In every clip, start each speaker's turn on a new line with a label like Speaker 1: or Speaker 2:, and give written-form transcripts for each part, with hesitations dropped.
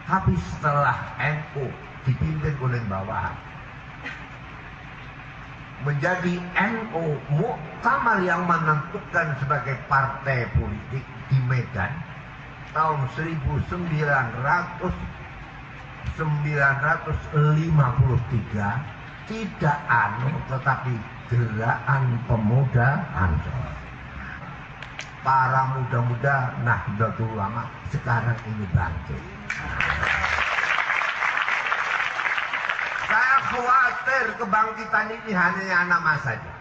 Speaker 1: Tapi setelah NU dipimpin oleh Mbak Wahab menjadi NU muktamar yang menentukan sebagai partai politik di Medan tahun 1953, tidak tetapi Gerakan Pemuda Ansor. Para muda-muda Nahdlatul Ulama sekarang ini bangkit. Saya khawatir kebangkitan ini hanya nama saja.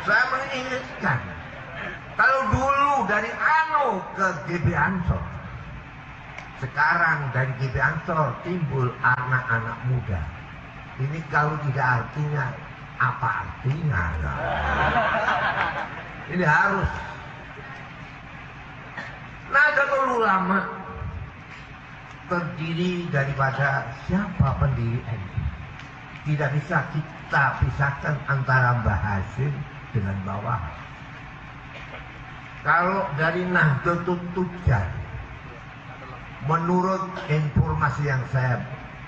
Speaker 1: Saya mengingatkan, kalau dulu dari ANO ke GB Ansor, sekarang dari GB Ansor timbul anak-anak muda. Ini kalau tidak artinya, apa artinya? Ini harus. Nahdlatul Ulama terdiri daripada siapa pendiri NU. Tidak bisa kita pisahkan antara Mbah Hasyim dengan Mbah Wahab. Kalau dari Nahdlatul Tujar, menurut informasi yang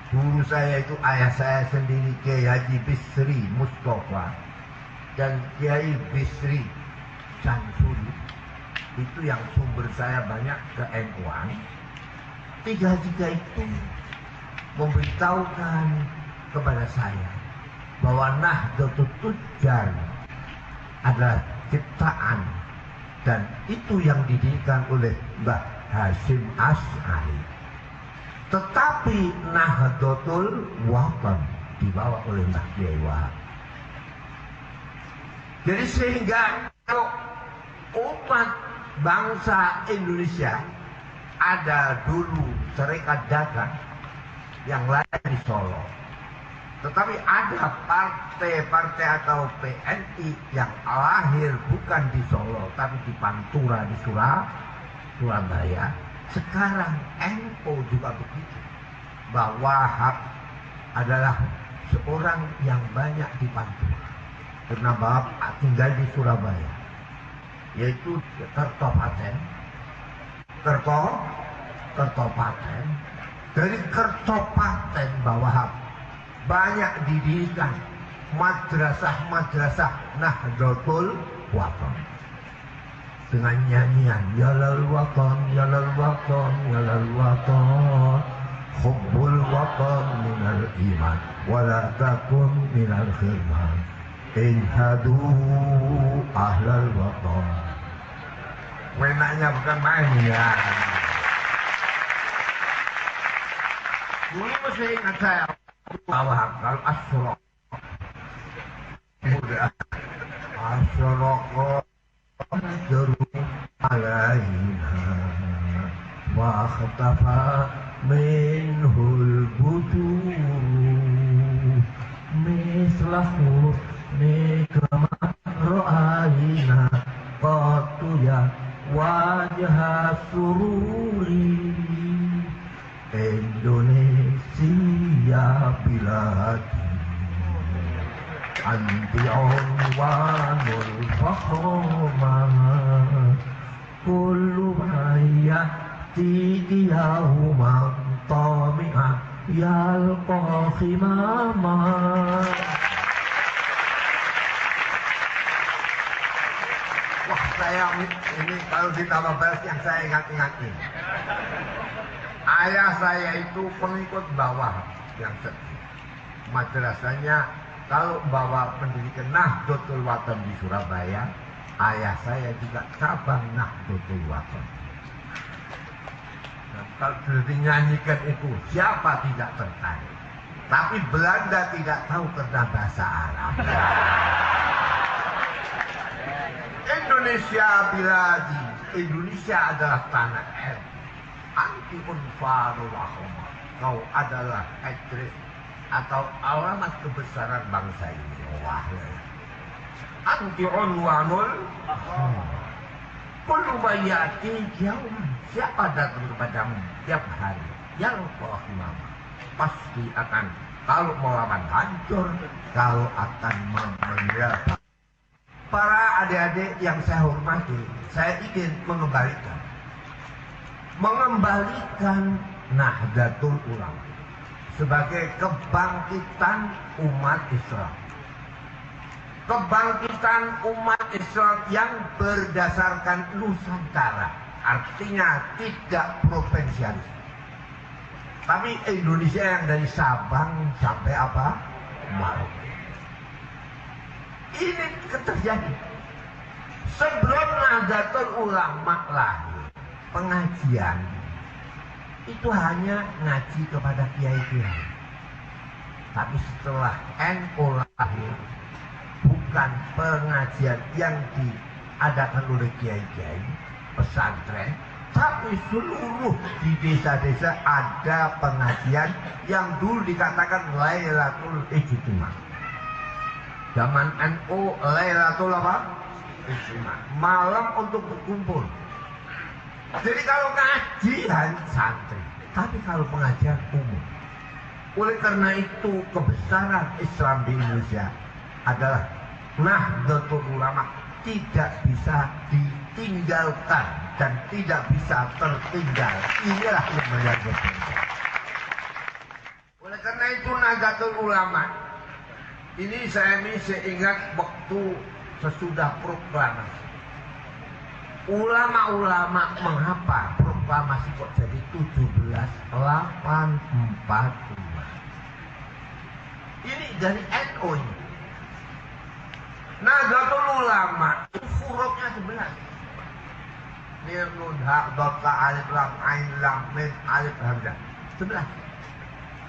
Speaker 1: guru saya itu ayah saya sendiri, Kiai Haji Bisri Mustafa dan Kiai Bisri Samsuri, itu yang sumber saya banyak ke NU-an. Tiga itu memberitahukan kepada saya bahwa Nahdlatul Tujar adalah ciptaan dan itu yang didirikan oleh Mbah Hasyim Asy'ari. Tetapi Nahdlatul Watan dibawa oleh Mbah Kiai Wahab. Jadi sehingga kalau umat bangsa Indonesia ada dulu serikat dagang yang lahir di Solo. Tetapi ada partai-partai atau PNI yang lahir bukan di Solo tapi di Pantura, di Surabaya. Sekarang NU juga begitu. Mbah Wahab adalah seorang yang banyak di Pantura. Karena Mbah Wahab tinggal di Surabaya, yaitu Kertopaten. Dari Kertopaten Mbah Wahab banyak didirikan madrasah-madrasah Nahdlatul Watan dengan nyanyian Yalal Watan, Yalal Watan, Yalal Watan, Hubbul Watan minal iman, wala takun minal khirman, inhadu ahlal watan. Wenaknya bukan main ya. Dulu masih ingat saya bahwa kalau Asyraq Jarum alaina wa khatafa minhul budur mislahu nikama ra'ayna qatuya wajah sururi Indonesia biladi anti unwanul fakhomah kullu hayati yauma tami'ah yalqa khimamah. Wah, saya ini kalau ditambah balas yang saya ingat-ingat ini. Ayah saya itu pengikut Mbah Wahab yang setia. Madrasahnya kalau bawa mendirikan Nahdlatul Watan di Surabaya, ayah saya juga cabang Nahdlatul Watan. Nah, kalau sudah dinyanyikan itu, siapa tidak tertarik? Tapi Belanda tidak tahu karena bahasa Arab. Indonesia biladi, Indonesia adalah tanah air. Anti unfarul akhomah, kau adalah address atau alamat kebesaran bangsa ini. Wah, anti unwanul kullu bayati yaum, siapa datang kepadamu tiap hari yang mama pasti akan, kalau melawan hancur, kalau akan menyerah. Para adik-adik yang saya hormati, saya ingin mengembalikan mengembalikan Nahdlatul Ulama sebagai kebangkitan umat Islam. Kebangkitan umat Islam yang berdasarkan Nusantara, artinya tidak provinsialis. Tapi Indonesia yang dari Sabang sampai apa? Maroke. Ini terjadi. Sebelum Nahdlatul Ulama lahir, pengajian itu hanya ngaji kepada kiai-kiai. Tapi setelah NU lahir, bukan pengajian yang diadakan oleh kiai-kiai, pesantren, tapi seluruh di desa-desa ada pengajian yang dulu dikatakan Lailatul Ijtima. Zaman NU Lailatul apa? Ijtima. Malam untuk berkumpul. Jadi kalau kajian santri, tapi kalau pengajian umum. Oleh karena itu kebesaran Islam di Indonesia adalah Nahdlatul Ulama tidak bisa ditinggalkan dan tidak bisa tertinggal. Inilah yang menjadi penting. Oleh karena itu Nahdlatul Ulama ini saya masih ingat waktu sesudah proklamasi. Ulama-ulama mengapa proklamasi kok jadi 1784? Ini dari NU ini. Nahdlatul Ulama itu hurufnya 11. Mim nun ha dot ta alif lam ain lam mim alif hamzah. 11.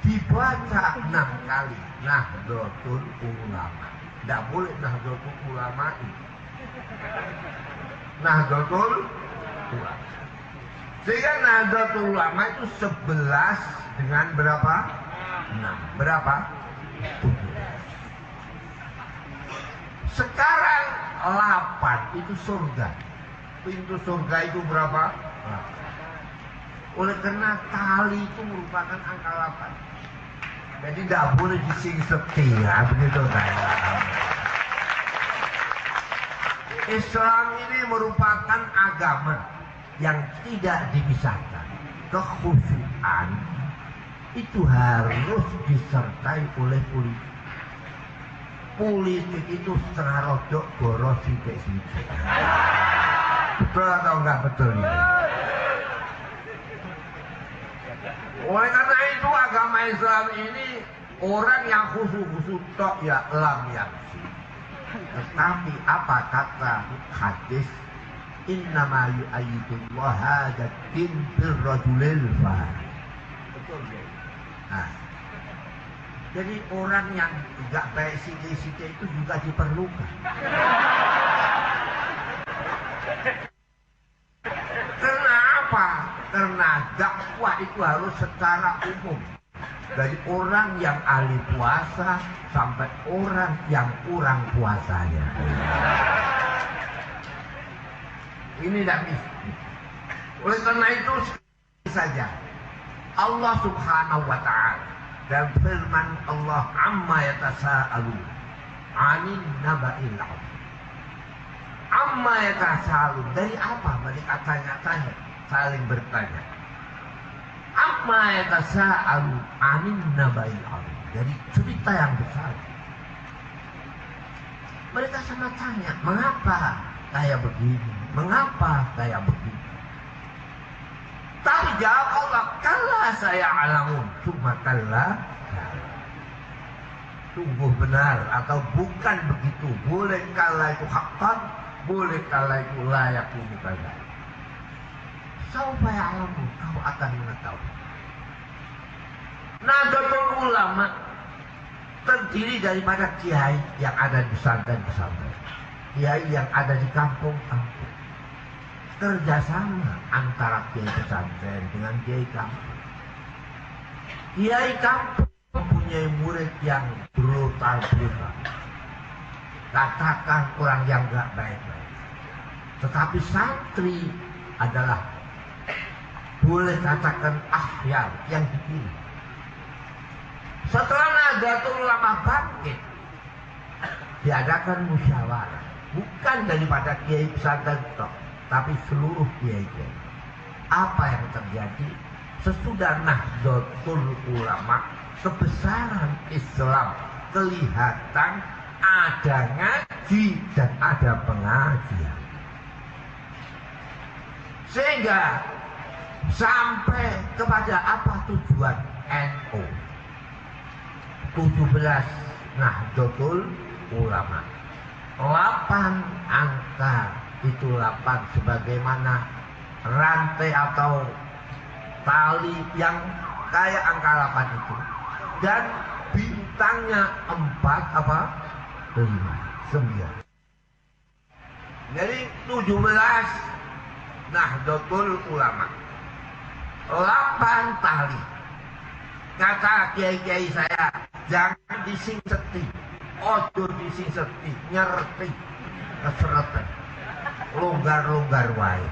Speaker 1: Dibaca 6 kali Nahdlatul Ulama. Tidak boleh Nahdlatul Ulama itu. Nahdlatul Ulama. Sehingga Nahdlatul Ulama itu 11 dengan berapa? 6. Berapa? 7. Sekarang 8 itu surga. Pintu surga itu berapa? 8. Oleh karena tali itu merupakan angka 8. Jadi tidak boleh dising setia begitu kan. Islam ini merupakan agama yang tidak dipisahkan. Kekhusyuan itu harus disertai oleh politik. Politik itu setengah rodok boros sidik-sidik. Betul atau enggak betul ini? Oleh karena itu agama Islam ini orang yang khusyuk tok ya lam yaksi. Tetapi apa kata hadis? Innama yu'ayyidullah hadzal din birrajulil fahim. Betul ya? Nah, jadi orang yang tidak baik sidik-sidik itu juga diperlukan. Karena apa? Karena dakwah itu harus secara umum. Dari orang yang ahli puasa sampai orang yang kurang puasanya. Ini tidak bisa. Oleh karena itu saja Allah Subhanahu wa Ta'ala dan firman Allah amma yatasaalu anin naba'il 'adzim. Amma yatasaalu, dari apa mereka tanya-tanya, saling bertanya. Amma yatasaalu anin naba'il 'adzim, dari cerita yang besar. Mereka sama tanya, mengapa kayak begini? Mengapa kayak begini? Tapi jawab Allah, kalla saya alamun, cuma kalla. Sungguh benar atau bukan begitu. Boleh kalla itu haqqan, boleh kalla itu layak ini kalla. Saufa ya'lamun, kau akan mengetahui. Nahdlatul Ulama terdiri daripada kiai yang ada di pesantren-pesantren, kiai yang ada di kampung-kampung. Kerjasama antara kiai pesantren dengan kiai kampung. Kiai kampung mempunyai murid yang brutal. Katakan orang yang gak baik-baik. Tetapi santri adalah boleh katakan akhyar yang dipilih. Setelah Nahdlatul Ulama bangkit, diadakan musyawarah. Bukan daripada kiai pesantren tok, tapi seluruh kiai-kiai. apa yang terjadi sesudah Nahdlatul Ulama, kebesaran Islam kelihatan, ada ngaji dan ada pengajian, sehingga sampai kepada apa tujuan NU 17 Nahdlatul Ulama, 8 angka itu 8 sebagaimana rantai atau tali yang kayak angka 8 itu, dan bintangnya 4 apa 5 9. Jadi 17 Nahdlatul Ulama, 8 tali. Kata kiai-kiai saya, jangan disingseti, ojo disingseti, nyerti, keseretan, longgar-longgar wae.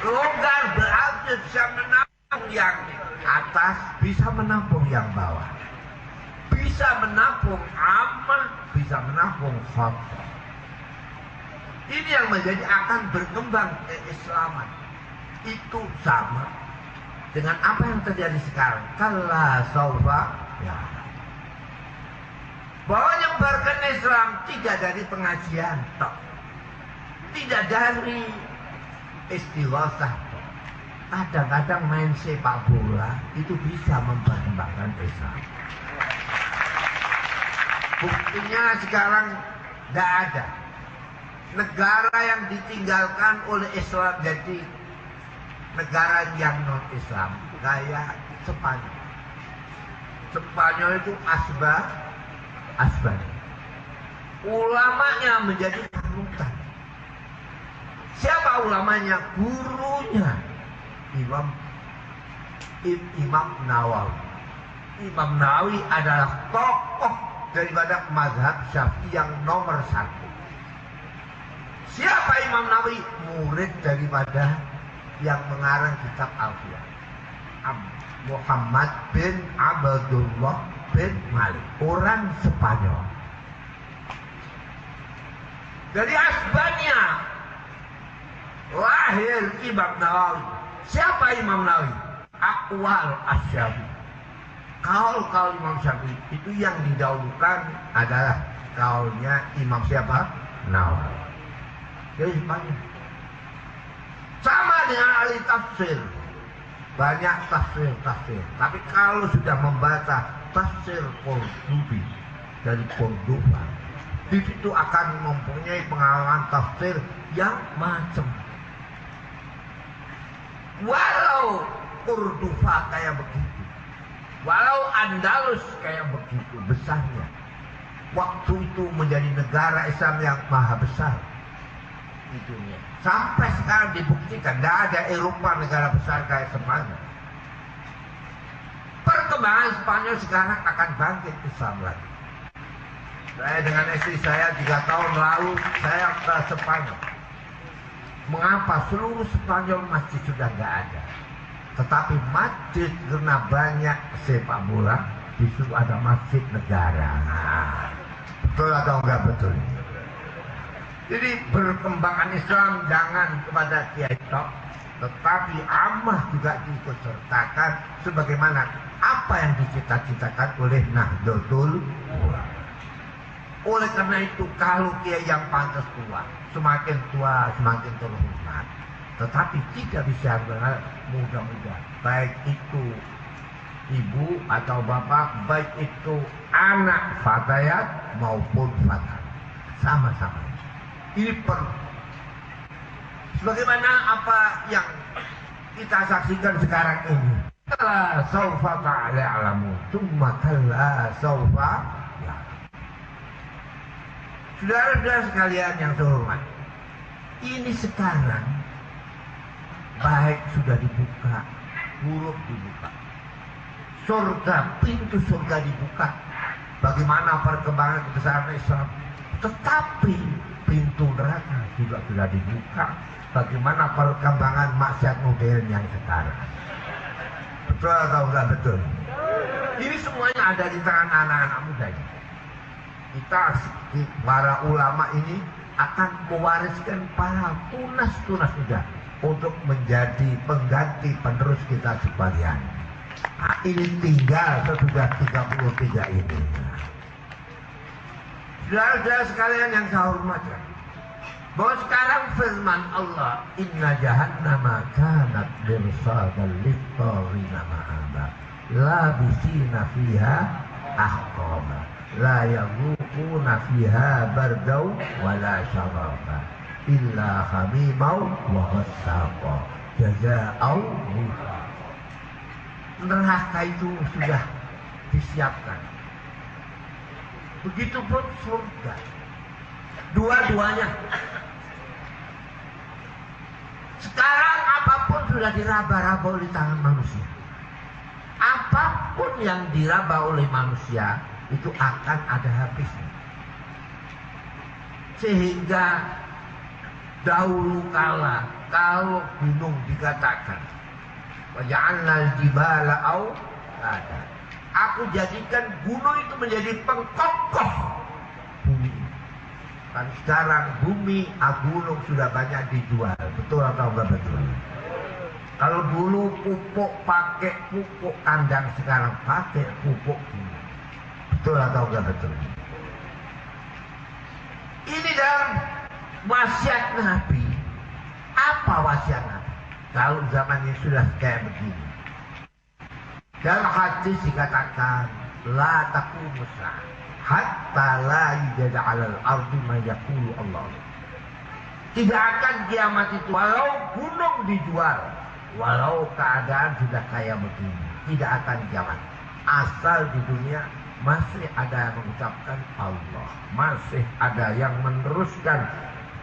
Speaker 1: Longgar berarti bisa menampung yang atas, bisa menampung yang bawah, bisa menampung amal, bisa menampung khotob. Ini yang menjadi akan berkembang keislaman. Itu sama dengan apa yang terjadi sekarang. Kalla saufa ya. Bahwa menyebarkan Islam tidak dari pengajian tok, tidak dari istighosah tok. Kadang-kadang main sepak bola itu bisa memperkembangkan Islam. Buktinya sekarang tidak ada negara yang ditinggalkan oleh Islam jadi negara yang non-Islam, kayak Spanyol. Spanyol itu asbah. Ulamanya menjadi panutan. Siapa ulamanya? Gurunya Imam Nawawi. Imam Nawawi adalah tokoh daripada mazhab Syafi'i yang nomor 1. Siapa Imam Nawawi? Murid daripada yang mengarang kitab Al-Quran, Muhammad bin Abdullah bin Malik, orang Spanyol. Dari Asbania lahir Imam Nawawi. Siapa Imam Nawawi? Aqwal Asy-Syafi'i. Kaul Imam Syafi'i itu yang didahulukan adalah kaulnya Imam siapa? Nawawi. Dari Spanyol. Sama dengan ahli tafsir, banyak tafsir. Tapi kalau sudah membaca tafsir Qurtubi dari Cordoba, itu akan mempunyai pengalaman tafsir yang macam. Walau Cordoba kayak begitu, walau Andalus kayak begitu besarnya, waktu itu menjadi negara Islam yang maha besar. Itunya. Sampai sekarang dibuktikan tidak ada Eropa negara besar kayak Spanyol. Perkembangan Spanyol sekarang akan bangkit Islam lagi. Saya dengan istri saya 3 tahun lalu saya ke Spanyol. Mengapa seluruh Spanyol masjid sudah nggak ada, tetapi masjid karena banyak sepak bola disuruh ada masjid negara. Betul atau enggak betul? Jadi perkembangan Islam jangan kepada kiai tok, tetapi ammah juga diikut sertakan sebagaimana apa yang dicita-citakan oleh Nahdlatul Ulama. Oleh karena itu kalau kiai yang pantas tua, semakin tua semakin terhormat, tetapi tidak bisa benar muda-muda, baik itu ibu atau bapak, baik itu anak fatayat maupun fatah, sama-sama. Ini perlu. Sebagaimana apa yang kita saksikan sekarang ini. Kala saufa ta'alamu, tsumma kala saufa ya. Saudara-saudara sekalian yang terhormat, ini sekarang baik sudah dibuka, buruk dibuka. Surga, pintu surga dibuka. Bagaimana perkembangan kebesaran Islam? Tetapi pintu neraka juga sudah dibuka. Bagaimana perkembangan maksiat modern yang sekarang? Betul atau enggak betul? Ini semuanya ada di tangan anak-anak muda ini. Kita para ulama ini akan mewariskan para tunas-tunas muda untuk menjadi pengganti penerus kita sekalian. Nah, ini tinggal sesudah 33 ini. Saudara-saudara sekalian yang saya hormati, bahwa sekarang firman Allah, inna jahannama kanat mirsadan lit-taghina ma'aba labisina fiha ahqaba la yazuquna fiha bardau wala syaraba illa hamimau wa ghassaqa jazaa'u wifaqa. Neraka itu sudah disiapkan, begitupun surga, dua-duanya. Sekarang apapun sudah diraba-raba oleh tangan manusia. Apapun yang diraba oleh manusia itu akan ada habisnya. Sehingga dahulu kala kalau gunung dikatakan waja'alnal jibala ada, aku jadikan gunung itu menjadi pengkokoh bumi. Dan sekarang bumi, gunung sudah banyak dijual. Betul atau enggak betul? Kalau dulu pupuk pakai pupuk kandang, sekarang pakai pupuk bumi. Betul atau enggak betul? Ini dalam wasiat Nabi. Apa wasiat Nabi? Kalau zamannya sudah kayak begini. Dalam hadis dikatakan la taqumu sa'ah hatta la yujada 'alal ardi ma yaqulu Allah. Tidak akan kiamat itu walau gunung dijual, walau keadaan sudah kayak begini, tidak akan kiamat. Asal di dunia masih ada yang mengucapkan Allah, masih ada yang meneruskan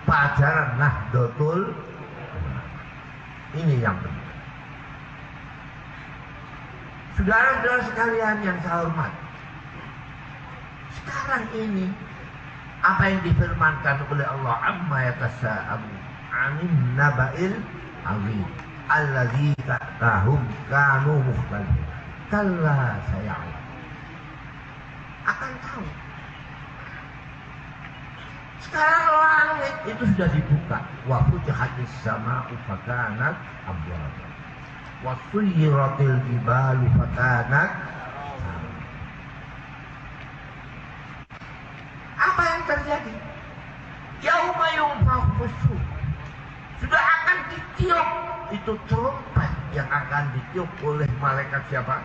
Speaker 1: pelajaran Nahdlatul Ulama. Ini yang penting. Saudara-saudara sekalian yang saya hormati, sekarang ini apa yang difirmankan oleh Allah, amma yatasa'alu 'anil naba'il 'azim allazi kahum kanu mukhtalifin kalla saya'lam, akan tahu. Sekarang langit itu sudah dibuka, wa futihatis sama'u fakanat abwaba wa suyyiratil jibalu fakanat. Apa yang terjadi? Yauma yunfakhu fis-sur. Sudah akan ditiup itu trompet yang akan ditiup oleh malaikat siapa?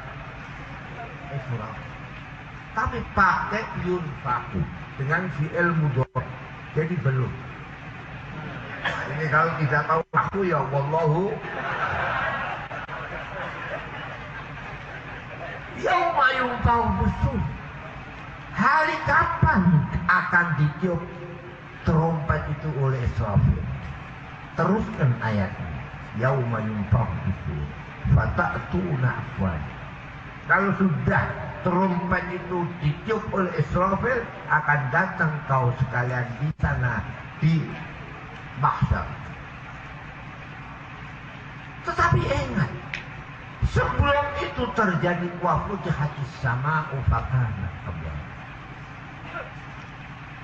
Speaker 1: Israfil. Tapi pakai yunfakhu dengan fi'il mudhari. Jadi belum. Ini kalau tidak tahu aku ya wallahu. Yauma yunfakhu fis-sur. Hari kapan akan ditiup trompet itu oleh Israfil? Teruskan ayatnya. Yauma yunfakhu fis-sur fata'tuna afwaj. Kalau sudah trompet itu ditiup oleh Israfil, akan datang kau sekalian di sana di mahsyar. Tetapi ingat, sebelum itu terjadi wa futihatis sama'u fakanat abwaba.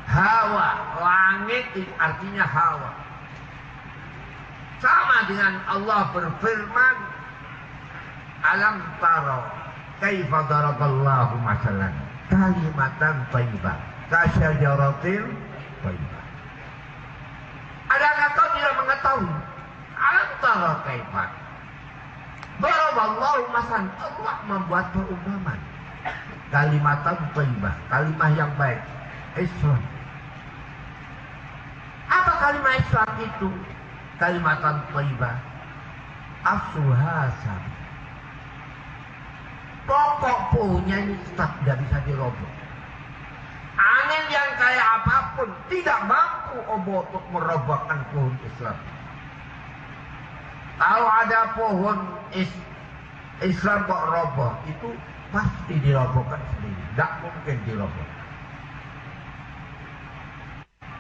Speaker 1: Hawa, langit artinya hawa. Sama dengan Allah berfirman, alam taro kaifa daraballahu masalan kalimatan thayyibah kasyajaratil thayyibah. Adakah kau tidak mengetahui? Alam taro kaifa daraballahu masalan, Allah membuat perumpamaan kalimatan thayyibah, kalimat yang baik, Islam. Apa kalimat Islam itu? Kalimatan thayyibah asluhasan. Pokok pohonnya ini tetap tidak bisa diroboh. Angin yang kayak apapun tidak mampu untuk merobohkan pohon Islam. Kalau ada pohon Islam kok roboh, itu pasti dirobohkan sendiri. Tidak mungkin diroboh.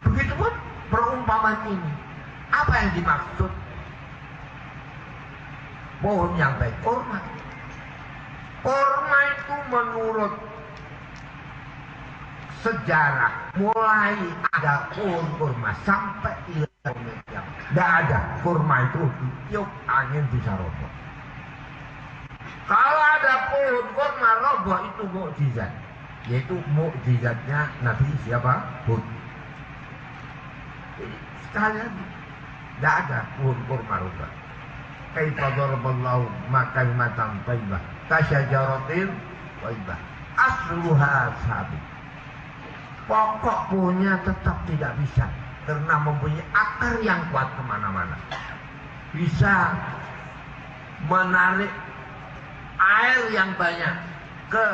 Speaker 1: Begitupun perumpamaan ini. Apa yang dimaksud? Pohon yang baik, kurma. Kurma itu menurut sejarah mulai ada pohon kurma sampai Indonesia. Tidak ada kurma itu ditiup angin bisa roboh. Kalau ada pohon kurma roboh itu mukjizat, yaitu mukjizatnya Nabi siapa? Hud. Jadi sekalian tidak ada pohon kurma roboh. Kaifa daraballahu makalimatan thayyibah kasyajaratin thayyibah asluha sabit. Pokok pohonnya tetap tidak bisa karena mempunyai akar yang kuat kemana-mana. Bisa menarik air yang banyak ke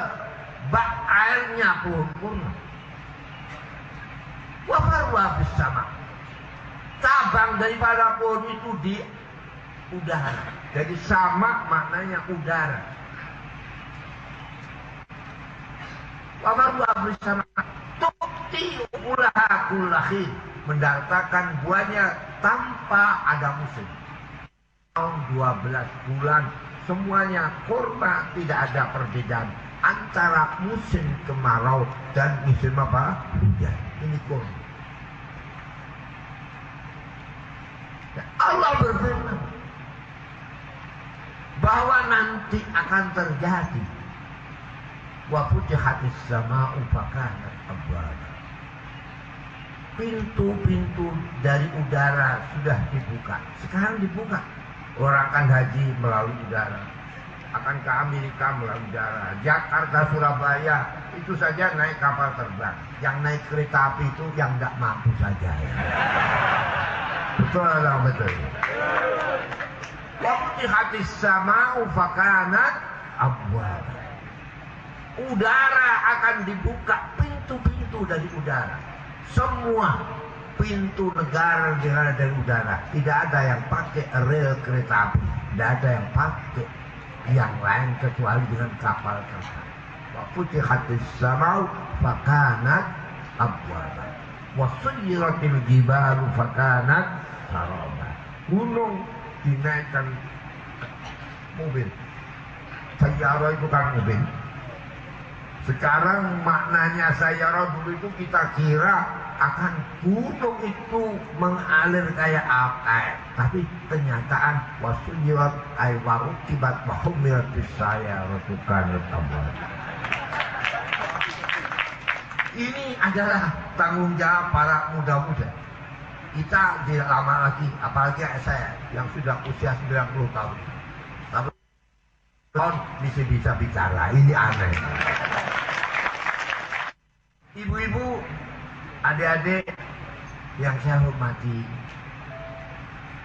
Speaker 1: bak airnya pohon kurma. Wafarwa bersama. Cabang daripada pohon itu di udara. Jadi sama maknanya udara. Wafarwa bersama. Tukti ulaha kullahin, mendatangkan buahnya tanpa ada musim. Tahun 12 bulan semuanya kurma, tidak ada perbedaan antara musim kemarau dan musim apa? Hujan. Ini kurma. Dan Allah berfirman bahwa nanti akan terjadi wa futihatis sama'u fakanat abwaba. Pintu-pintu dari udara sudah dibuka. Sekarang dibuka. Orang akan haji melalui udara, akan ke Amerika melalui udara. Jakarta, Surabaya itu saja naik kapal terbang. Yang naik kereta api itu yang tidak mampu saja. Betul atau betul? Wa futihatis sama'u fakanat abwaba. Udara akan dibuka, pintu-pintu dari udara. Semua pintu negara dari udara. Tidak ada yang pakai rel kereta api. Tidak ada yang pakai yang lain kecuali dengan kapal terbang. Wa futihatis sama'u fakanat abwaba. Wa suyyiratil jibalu fakanat saraba. Gunung dinaikkan mobil. Sayyarah itu kan mobil. Sekarang maknanya sayyarah dulu itu kita kira akan gunung itu mengalir kayak air, tapi kenyataan wasuyirat aywaru kibat wahumilatis sayyarah tukan tambah. Ini adalah tanggung jawab para muda-muda. Kita tidak lama lagi, apalagi saya yang sudah usia 90 tahun. Tapi bisa bicara, ini aneh. Ibu-ibu, adik-adik yang saya hormati,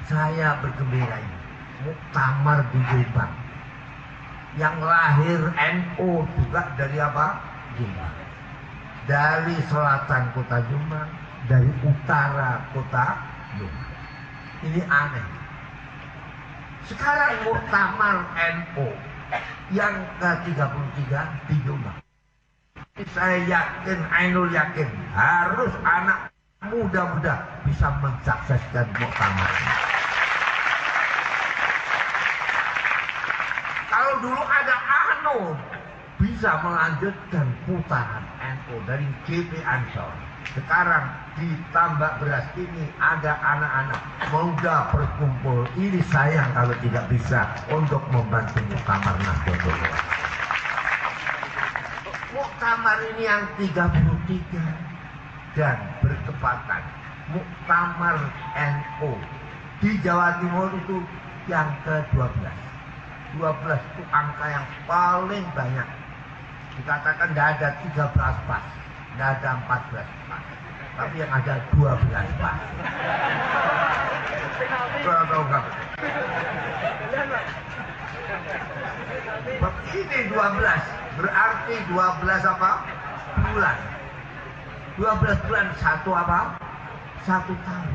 Speaker 1: saya bergembira ini. Muktamar di Jombang. Yang lahir NU juga dari apa? Jombang. Dari selatan kota Jombang, dari utara kota Jombang. Ini aneh. Sekarang muktamar NU yang ke-33 di Jombang. Saya yakin, Ainul yakin, harus anak muda-muda bisa mensukseskan muktamar. Kalau dulu ada Anu bisa melanjutkan putaran NU dari GP Ansor. Sekarang ditambah beras ini ada anak-anak muda berkumpul. Ini sayang kalau tidak bisa untuk membantu muktamar Nahdlatul Ulama. Muktamar ini yang 33 dan bertepatan muktamar NU di Jawa Timur itu yang ke-12. 12 itu angka yang paling banyak. Dikatakan tidak ada 13 pas, tidak ada 14 pas, tapi yang ada 12 pas. Tahu nggak? Ini 12 berarti 12 apa? Bulan. 12 bulan satu apa? 1 tahun.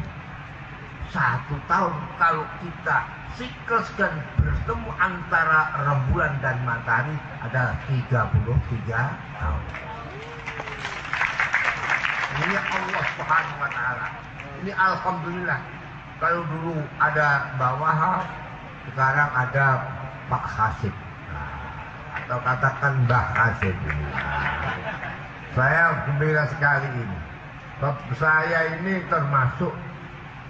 Speaker 1: 1 tahun kalau kita sikluskan bertemu antara rembulan dan matahari adalah 33 tahun. Ini Allah Subhanahu wa Ta'ala. Ini alhamdulillah. Kalau dulu ada bawahan, sekarang ada Pak Hasid. Atau katakan Mbah Hasid. Saya gembira sekali ini. Saya ini termasuk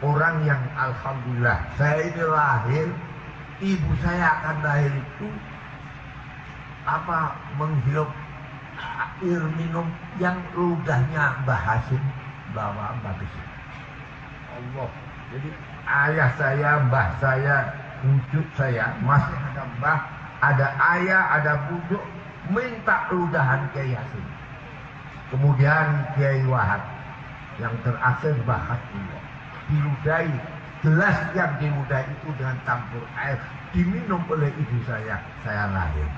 Speaker 1: orang yang alhamdulillah. Saya ini lahir, ibu saya akan lahir itu menghirup air minum yang ludahnya Mbah Hasim bawa Mbah Bisri. Allah. Jadi ayah saya, mbah saya, wujud saya masih ada mbah, ada ayah, ada wujud minta ludahan Kiai Hasim. Kemudian Kiai Wahab yang terakhir Mbah Hatullah diludahi, gelas yang diludahi itu dengan campur air diminum oleh ibu saya lahir.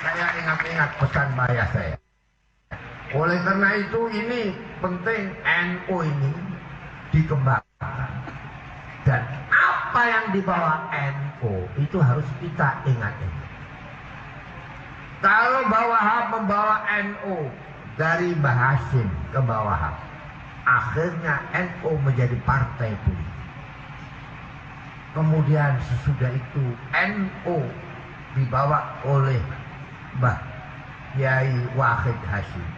Speaker 1: Saya ingat-ingat pesan ayah saya. Oleh karena itu ini penting NU ini dikembangkan, dan apa yang dibawa NU itu harus kita ingat-ingat. Kalau Mbah Wahab membawa NU dari Mbah Hasim ke Mbah Wahab, akhirnya NU menjadi partai politik. Kemudian sesudah itu NU dibawa oleh Mbah Kiai Wahid Hasyim.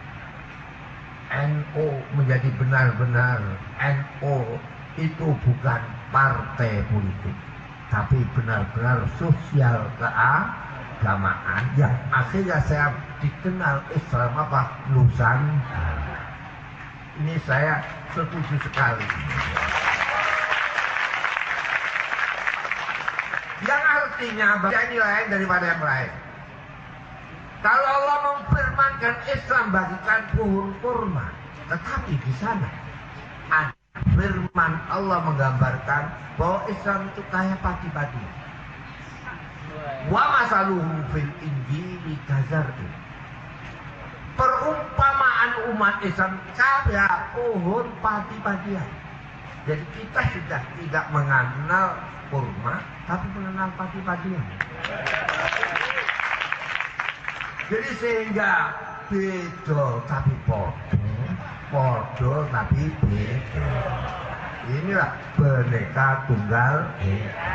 Speaker 1: NU menjadi benar-benar NU itu bukan partai politik, tapi benar-benar sosial keagamaan yang akhirnya saya dikenal Islam Nusantara. Ini saya setuju sekali. Yang artinya ini lain daripada yang lain. Kalau Allah memfirmankan Islam bagikan pohon kurma, tetapi di sana ada firman Allah menggambarkan bahwa Islam itu kayak padi-padi. Wa masaluhu fil injili kazar'in. Perumpamaan umat Islam kayak pohon padi-padian. Jadi kita sudah tidak mengenal kurma, tapi mengenal padi-padian. Jadi sehingga beda tapi podo tapi beda. Inilah Bhinneka Tunggal Ika.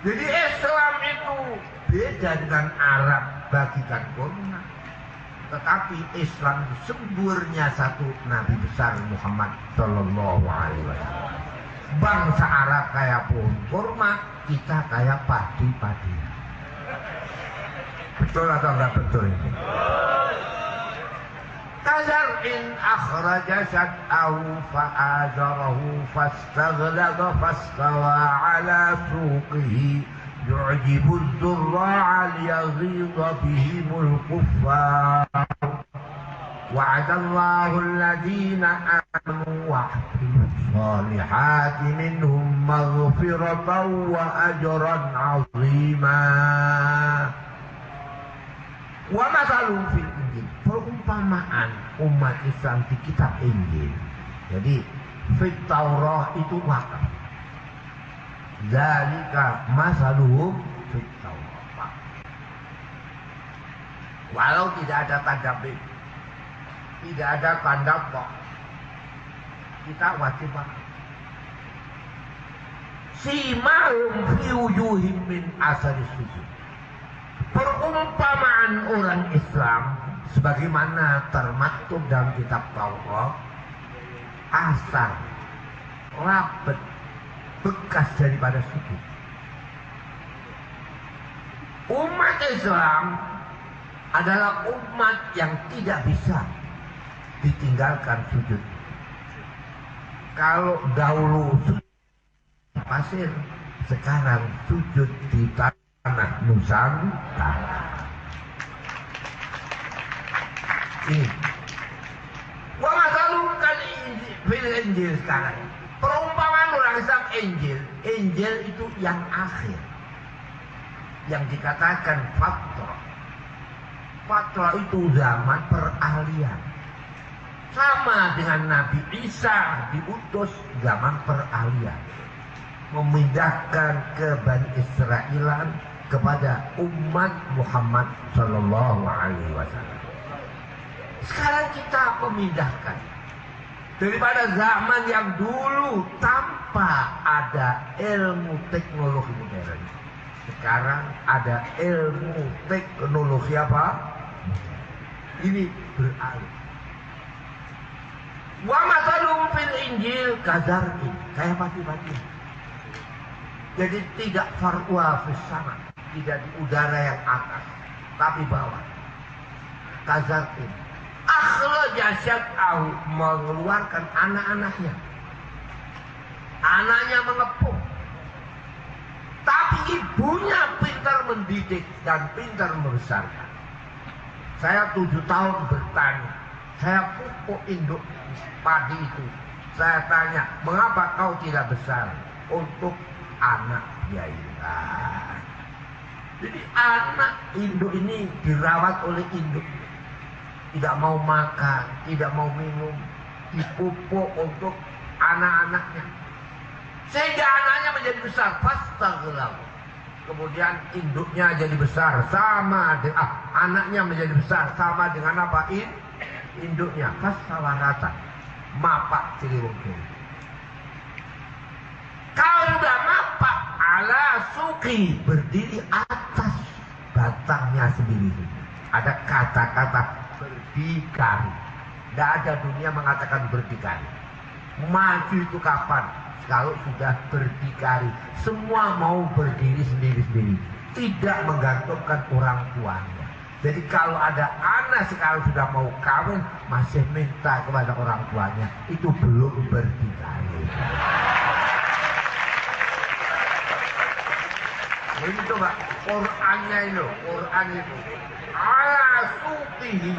Speaker 1: Jadi Islam itu beda dengan Arab bagikan kurma, tetapi Islam sumbernya satu, Nabi besar Muhammad Sallallahu Alaihi Wasallam. Bangsa Arab kayak pohon kurma, kita kayak padi-padian. Betul atau enggak betul ini? Kazar'in akhraja syat'ahu fa'azarahu fastaghlaba fastawa ala suqihi yu'jibu ad-durra'a liyaghidha bihimul kuffar. Wa'adallahu alladhina amanu wa 'amilus salihati minhum maghfiratan wa ajran 'azima. Wa masalun fil Injil, perumpamaan umat Islam di kitab Injil. Jadi fit Taurah itu wakaf. Zalika masaluhum fit Taurah. Walau tidak ada tanda B, tidak ada tanda kok, kita wajib wakaf. Simahum fi wujuhim min asari sujud. Perumpamaan orang Islam sebagaimana termaktub dalam kitab Taurat, asal rapet bekas daripada sujud. Umat Islam adalah umat yang tidak bisa ditinggalkan sujud. Kalau dahulu sujud di pasir, sekarang sujud di tanah Nusantara. Ini wa masalun fil Injil sekarang. Perumpamaan orang Islam Injil itu yang akhir, yang dikatakan fatrah. Fatrah itu zaman peralihan, sama dengan Nabi Isa diutus zaman peralihan, memindahkan ke Bani Israel kepada umat Muhammad Sallallahu Alaihi Wasallam. Sekarang kita memindahkan daripada zaman yang dulu tanpa ada ilmu teknologi modern, Sekarang ada ilmu teknologi apa? Ini beralih. Wa mathalum fil Injil kadzar'in, kayak mati-mati. Jadi tidak farwa fis sama, tidak di udara yang atas, tapi bawah. Kadzar'in akhraja syat'ahu, mengeluarkan anak-anaknya. Anaknya mengepung. Tapi ibunya pintar mendidik dan pintar membesarkan. Saya 7 tahun bertani. Saya pupuk induk padi itu. Saya tanya, mengapa kau tidak besar? Untuk anak biayalah. Jadi anak induk ini dirawat oleh induk. Tidak mau makan, tidak mau minum. Dipupuk untuk anak-anaknya. Sehingga anaknya menjadi besar. Fastaghlahu. Kemudian induknya jadi besar sama dengan anaknya menjadi besar sama dengan apa? Induknya fasawarata, mapak ciliwung. Kalau sudah mapak ala suki, berdiri atas batangnya sendiri. Ada kata-kata berdikari. Tidak ada dunia mengatakan berdikari. Maju itu kapan? Kalau sudah berdikari, semua mau berdiri sendiri-sendiri, tidak menggantungkan orang tuanya. Jadi kalau ada anak sekarang sudah mau kawin, masih minta kepada orang tuanya, itu belum berdikari. Ini coba Qurannya itu, Quran itu ala suqihi,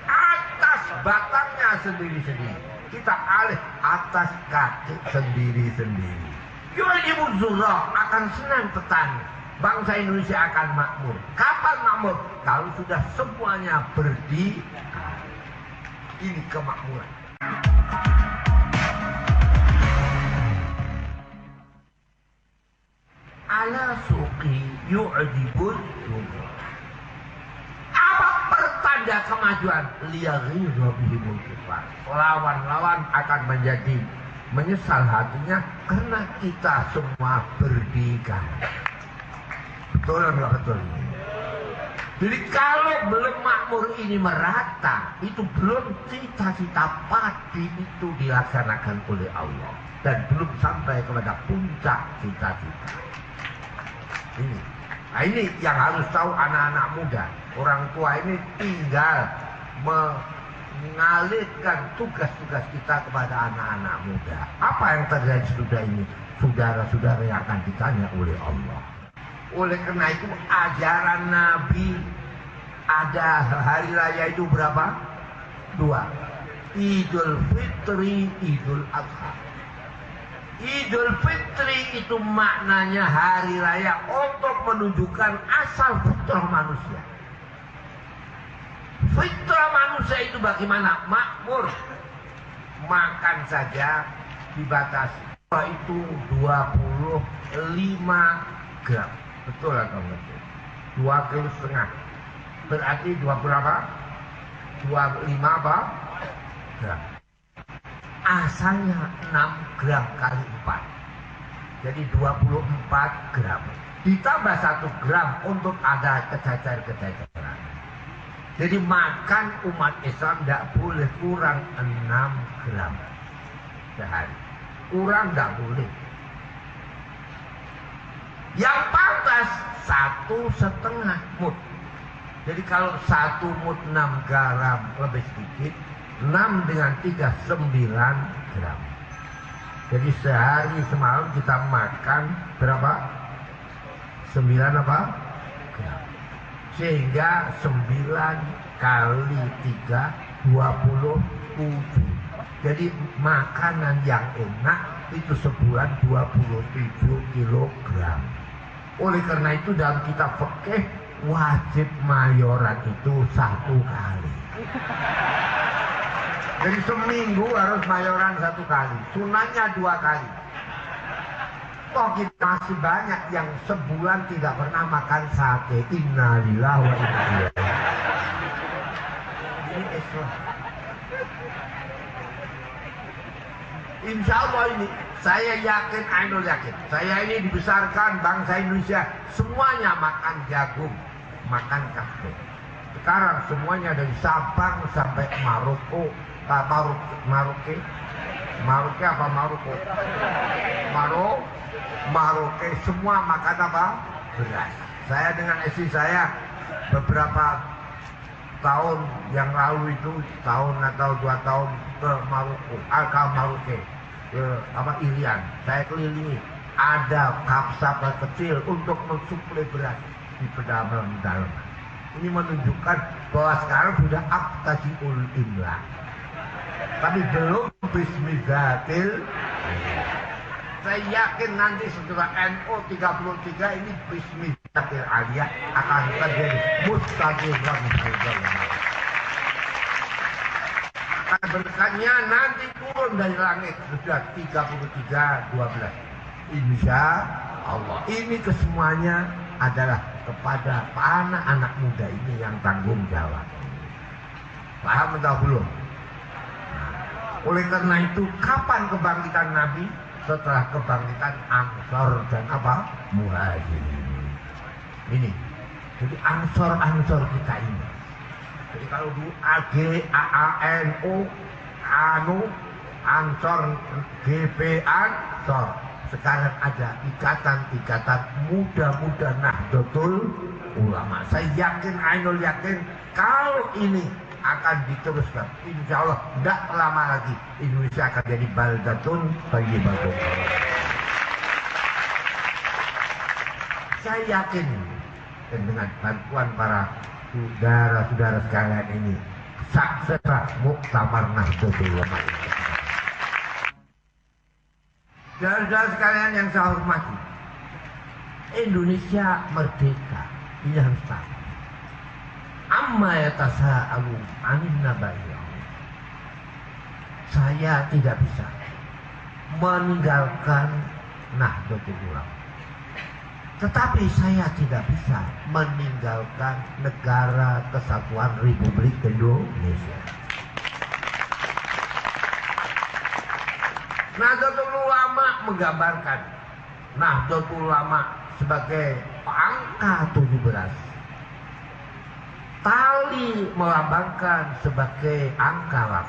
Speaker 1: atas batangnya sendiri-sendiri. Kita alih atas kaki sendiri-sendiri. Yu'jibuz zurrah, akan senang petani. Bangsa Indonesia akan makmur. Kapan makmur? Kalau sudah semuanya berdikari. Ini kemakmuran. Ala suqi yu'jibuz zurrah. Apa pertanda kemajuan? Liyaghiza bihimul kufar. Lawan-lawan akan menjadi menyesal hatinya karena kita semua berdikari. Betul atau enggak betul? Jadi kalau belum makmur ini merata, itu belum cita-cita padi itu dilaksanakan oleh Allah dan belum sampai kepada puncak cita-cita. Ini. Nah ini yang harus tahu anak-anak muda. Orang tua ini tinggal mengalihkan tugas-tugas kita kepada anak-anak muda. Apa yang terjadi sudah ini? Saudara-saudara yang akan ditanya oleh Allah. Oleh karena itu ajaran Nabi, ada hari raya itu berapa? 2. Idul Fitri, Idul Adha. Idul Fitri itu maknanya hari raya untuk menunjukkan asal fitrah manusia. Fitrah manusia itu bagaimana? Makmur. Makan saja dibatasi. Itu 25 gram. Betul atau betul? 2,5 kilo. Berarti 20 berapa? 25 apa? Gram. Asalnya 6 gram kali 4. Jadi 24 gram. Ditambah 1 gram untuk ada kececer-kececeran. Jadi makan umat Islam tidak boleh kurang 6 gram sehari. Kurang tidak boleh. Yang pantas 1,5 mud. Jadi kalau 1 mud 6 gram lebih sedikit, 6 dengan 3 9 gram. Jadi sehari semalam kita makan berapa? 9 apa? Gram. Sehingga 9 kali 3 27. Jadi makanan yang enak itu sebulan 27 kilogram. Oleh karena itu dalam kitab fikih wajib mayoran itu 1 kali. Jadi seminggu harus mayoran 1 kali, sunahnya 2 kali. Toh kita masih banyak yang sebulan tidak pernah makan sate. Innalillahi wa inna ilaihi raji'un. Ini Islam. Insya Allah ini, saya yakin, Ainul yakin. Saya ini dibesarkan bangsa Indonesia, semuanya makan jagung, makan kafir. Sekarang semuanya dari Sabang sampai Maroko, Maroke, semua makan apa? Beras. Saya dengan istri saya beberapa tahun yang lalu itu, tahun atau 2 tahun ke Maroko, Maroke, ke Irian. Saya kelilingi, ada kapsabel kecil untuk mensuplai beras di pedalaman dalam. Ini menunjukkan bahwa sekarang sudah aktasiul imla, tapi belum bismillatil. Saya yakin nanti setelah NO 33 ini bismillatil aliyah akan terjadi mustaqiran. Berkatnya nanti turun dari langit sudah 33:12. Insya Allah. Ini kesemuanya adalah kepada anak-anak muda ini yang tanggung jawab. Paham atau belum? Oleh karena itu, kapan kebangkitan Nabi? Setelah kebangkitan Ansor dan apa? Muhajirin. Ini. Jadi ansor kita ini. Jadi kalau dulu AGAANO, Ansor, GP Ansor. Sekarang ada ikatan-ikatan muda-muda Nahdlatul Ulama. Saya yakin, Ainul yakin, kalau ini akan diteruskan, insya Allah tidak lama lagi Indonesia akan jadi baldatun thayyibatun. Saya yakin dengan bantuan para saudara-saudara sekalian ini, sukseslah Muktamar Nahdlatul Ulama. Saudara-saudara sekalian yang saya hormati, Indonesia merdeka, ini harus tahu. Amma yatasa'alun 'anil naba'i. Saya tidak bisa meninggalkan Nahdlatul Ulama. Tetapi saya tidak bisa meninggalkan Negara Kesatuan Republik Indonesia. Nahdlatul Ulama menggambarkan Nahdlatul Ulama sebagai angka 17. Tali melambangkan sebagai angka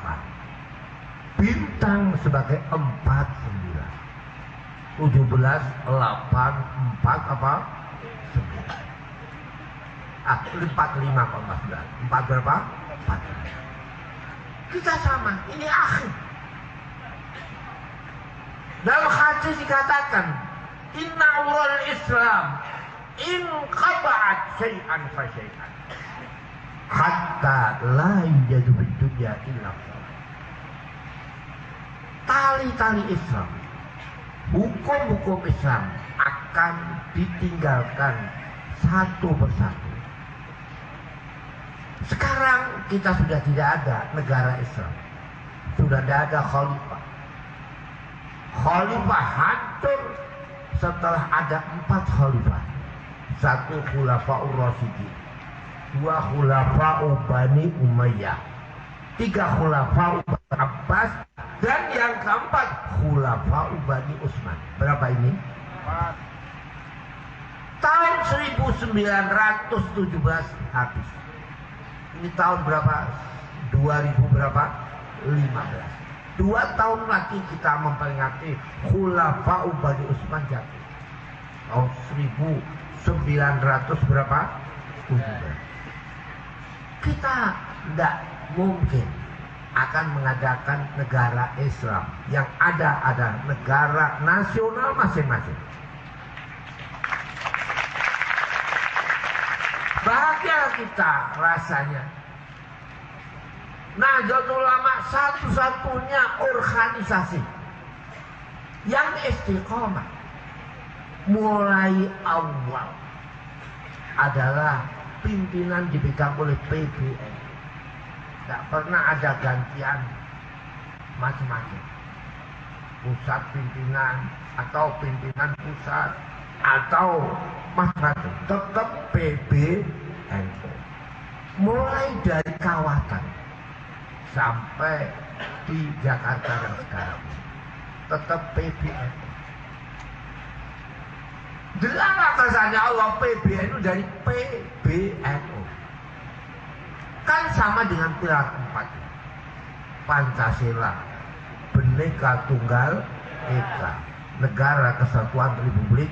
Speaker 1: 8. Bintang sebagai 49. 17, 8, 4 apa? 9. 45 kalau nggak 9. 4 berapa? 4. Kita sama, ini akhir. Dalam hadis dikatakan, Inna ulul Islam in qata'at syai'an fa syai'an hatta la yujadu fid dunya illa shalah. Tali-tali Islam, hukum-hukum Islam akan ditinggalkan satu persatu. Sekarang kita sudah tidak ada negara Islam, sudah tidak ada khalifah. Khalifah hancur setelah ada 4 khalifah. 1 Khulafaur Rasyidin, 2 Khulafaur Bani Umayyah, 3 Khulafaur Abbas, dan yang keempat Khulafaur Bani Utsman. Berapa ini? 4. Tahun 1917 habis. Ini tahun berapa? 2000 berapa? 15. 2 tahun lagi kita memperingati Khulafaur Bani Utsman jatuh. Tahun 1900 berapa? 17. Kita tidak mungkin akan mengadakan negara Islam. Yang ada negara nasional masing-masing. Bahagia kita rasanya. Nahdlatul Ulama satu-satunya organisasi yang istiqomah mulai awal adalah pimpinan dipegang oleh PBN. Tidak pernah ada gantian macam-macam. Pusat pimpinan atau pimpinan pusat atau macam-macam. Tetap PBNU. Mulai dari kawasan sampai di Jakarta dan sekarang. tetap PBNU. Dilarang kesannya Allah PBNU dari PBNU. Kan sama dengan pilar 4. Pancasila, Bhinneka Tunggal Ika, Negara Kesatuan Republik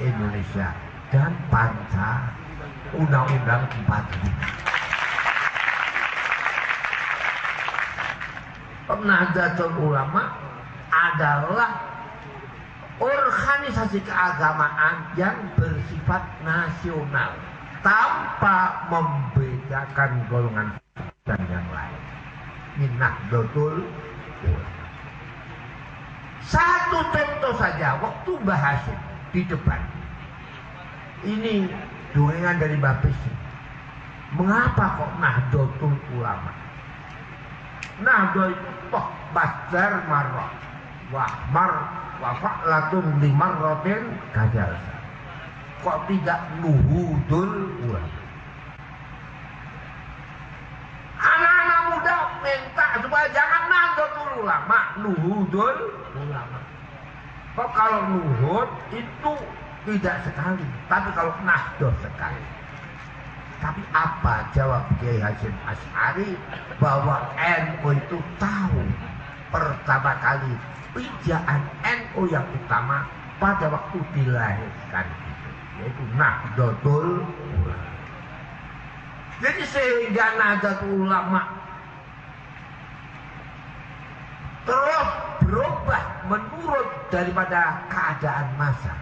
Speaker 1: Indonesia, dan Undang-Undang 45. Nahdlatul Ulama adalah organisasi keagamaan yang bersifat nasional tanpa membedakan golongan dan yang lain. Nahdlatul Ulama. Satu contoh saja, waktu Mbah Hasyim di depan. Ini doengan dari Mbah Besi. Mengapa kok Nahdlatul Ulama? Nahdlatul itu toh basdar marrah. Wahmar wafa'latun limarrotin kajalsa. Kok tidak nuhudul ulama? Anak-anak muda minta supaya jangan Nahdlatul Ulama, nuhudul ulama. Kok kalau nuhud itu tidak sekali, tapi kalau nahdlatul sekali. Tapi apa jawab Kiai Hasyim Asy'ari? Bahwa NU itu tahu pertama kali pijaan NU yang utama pada waktu dilahirkan itu, yaitu Nahdlatul Ulama. Jadi sehingga Nahdlatul Ulama terus berubah menurut daripada keadaan masa.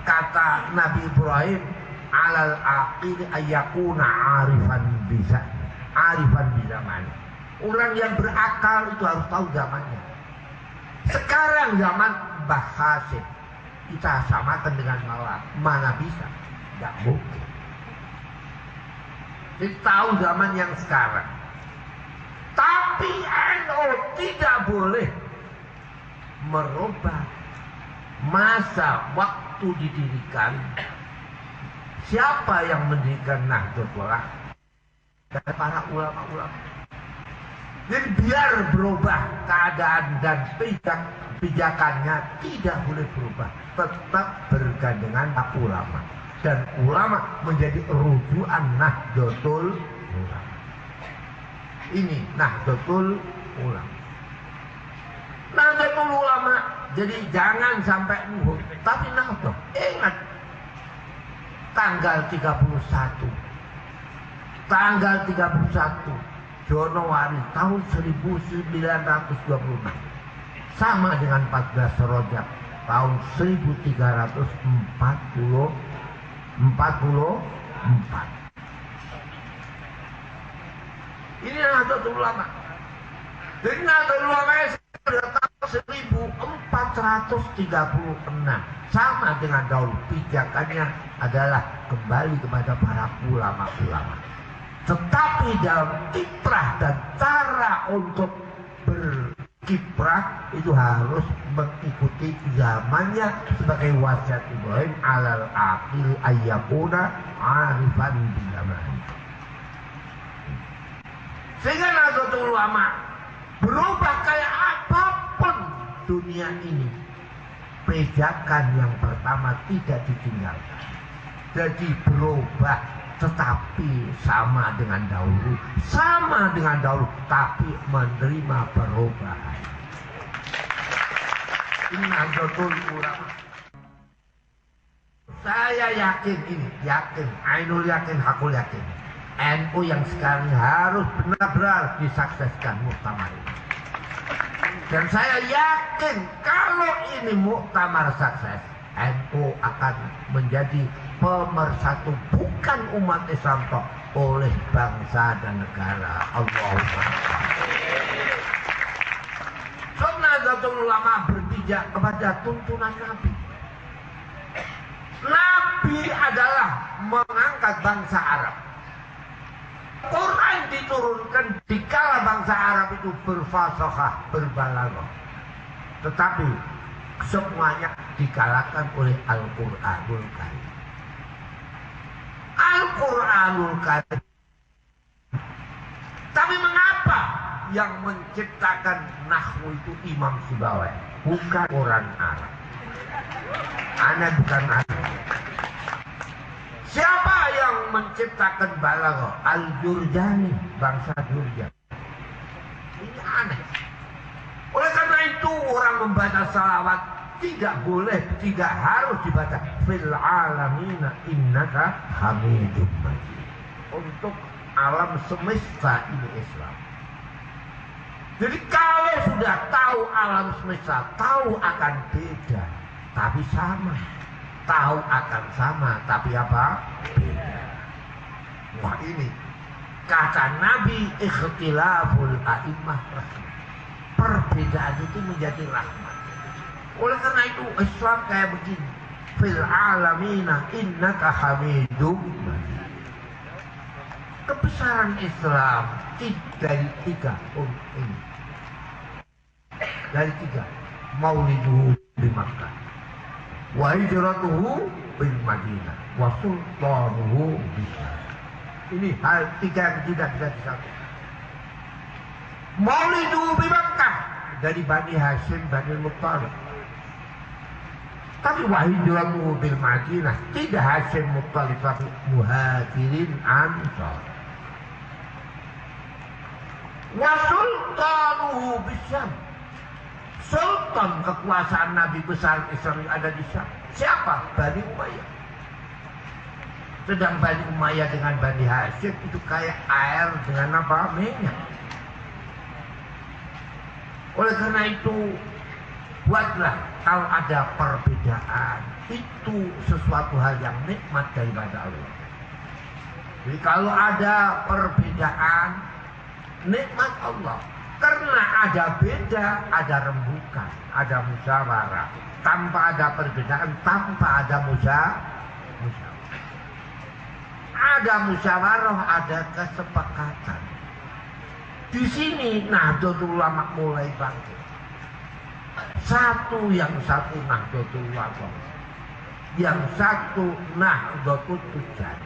Speaker 1: Kata Nabi Ibrahim, alal aqil ayyakuna arifan bizaman. Orang yang berakal itu harus tahu zamannya. Sekarang zaman Mbah Hasyim kita samakan dengan mana bisa? Tidak mungkin. Kita tahu zaman yang sekarang. Tapi NU tidak boleh merubah masa waktu didirikan. Siapa yang mendirikan Nahdlatul Ulama? Dan para ulama-ulama. Jadi biar berubah keadaan dan pijakannya tidak boleh berubah, tetap bergandengan ulama, dan ulama menjadi rujukan Nahdlatul Ulama. Ini Nahdlatul Ulama. Nahdlatul Ulama. Jadi jangan sampai nuhud, tapi Nahdlatul. Ingat tanggal 31 Januari tahun 1926 sama dengan 14 Rajab tahun 1344. Ini Nahdlatul Ulama. Jadi Nahdlatul Ulama sudah tahun 1436 sama dengan dahulu. Pijakannya adalah kembali kepada para ulama-ulama. Tetapi dalam kiprah dan cara untuk berkiprah itu harus mengikuti zamannya sebagai wasiat Ibrahim alal aqil ayyakuna arifan bizaman. Sehingga Nahdlatul Ulama berubah kayak apapun dunia ini. Pijakan yang pertama tidak ditinggalkan. Jadi berubah tetapi sama dengan dahulu, tapi menerima perubahan. Ini Nahdlatul Ulama. Saya yakin ini, ainul yakin, hakul yakin. NU yang sekarang harus benar-benar disukseskan muktamar ini. Dan saya yakin kalau ini muktamar sukses, NU akan menjadi pemersatu bukan umat Islam toh, oleh bangsa dan negara. Allahumma. Nahdlatul Ulama berpijak kepada tuntunan Nabi. Nabi adalah mengangkat bangsa Arab. Quran diturunkan dikala bangsa Arab itu berfasahah, berbalaghah. Tetapi semuanya dikalahkan oleh Al-Qur'anul Karim. Al-Qur'anul Karim. Tapi mengapa yang menciptakan nahwu itu Imam Sibawai, bukan orang Arab. Ana bukan Arab. Siapa yang menciptakan balaghah? Al-Jurjani, bangsa Jurjan. Ini aneh. Oleh karena itu orang membaca salawat tidak boleh, tidak harus dibaca fil alamina innaka hamidum majid. Untuk alam semesta ini Islam. Jadi kalau sudah tahu alam semesta, tahu akan beda, tapi sama. Tahu akan sama, tapi apa? Beda. Wah ini kata Nabi, ikhtilaful a'immah rahmat. Perbedaan itu menjadi rahmat. Oleh karena itu Islam kayak begini. Fil alamina innaka hamidum majid. Kebesaran Islam dari tiga ini. Dari tiga. Mauliduhu di Makkah, wa hijratuhu bil Madinah, wa sultanuhu bisa. Ini hal tiga yang tidak bisa disatukan. Mauliduhu di Makkah dari Bani Hashim, Bani Muttalib. Tapi wa hijratuhu bil Madinah tidak Hashim Muttalib, tapi Muhajirin Ansar. Wa sultanuhu bisyam. Sultan kekuasaan Nabi besar Islam ada di Syam. Siapa? Bani Umayyah. Sedang Bani Umayyah dengan Bani Hashim itu kayak air dengan apa? Minyak. Oleh karena itu buatlah kalau ada perbedaan itu sesuatu hal yang nikmat daripada Allah. Jadi kalau ada perbedaan nikmat Allah. Karena ada beda, ada rembukan, ada musyawarah. Tanpa ada perbedaan, tanpa ada musyawarah. Ada musyawarah, ada kesepakatan. Di sini Nahdlatul Ulama mulai bangkit. Yang satu Nahdlatul Ulama, yang satu Nahdlatul Tujar.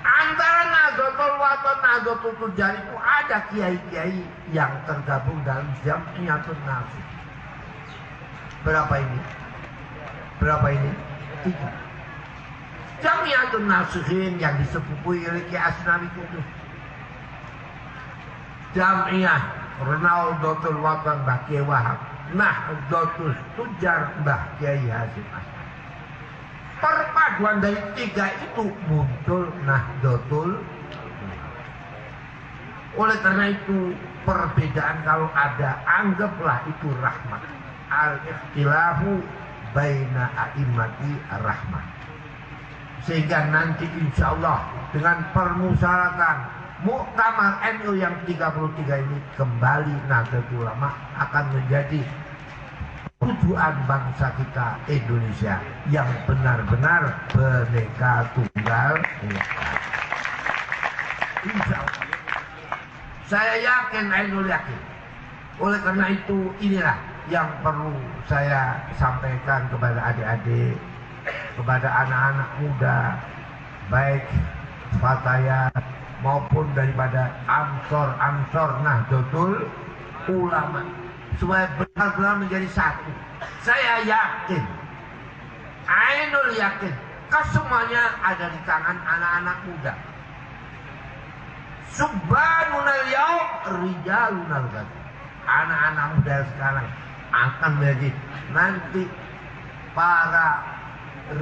Speaker 1: Antara Nahdlatul Ulama dan Nahdlatul Tujar itu ada kiai-kiai yang tergabung dalam Jam'iyatun Nasih. Berapa ini? Berapa ini? 3. Jam'iyatun Nasihin yang disepupui oleh Kiai Asnawi Kudus. Jam'iyah Nahdlatul Ulama Mbah Kiai Wahab. Nahdlatul Tujar Mbah Kiai Hasyim Asy'ari. Perpaduan dari 3 itu muncul Nahdlatul Ulama. Oleh karena itu perbedaan kalau ada, anggaplah itu rahmat. Al-ikhtilafu baina a'immati rahmat. Sehingga nanti insya Allah dengan permusyaratan Muktamar NU yang 33 ini kembali Nahdlatul Ulama akan menjadi tujuan bangsa kita Indonesia yang benar-benar Bhinneka Tunggal Ika. Insya Allah. Saya yakin, Ainul yakin. Oleh karena itu inilah yang perlu saya sampaikan kepada adik-adik, kepada anak-anak muda, baik Fatayat maupun daripada Ansor Nahdlatul Ulama, supaya benar-benar menjadi satu. Saya yakin, Ainul yakin, kesemuanya ada di tangan anak-anak muda. Subhanunal yaum rijalunal ghad. Anak-anak muda sekarang akan menjadi nanti para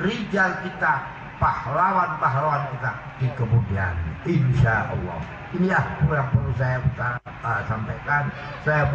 Speaker 1: rijal kita, pahlawan-pahlawan kita di kemudian. Insya Allah. Inilah yang perlu saya sampaikan. Saya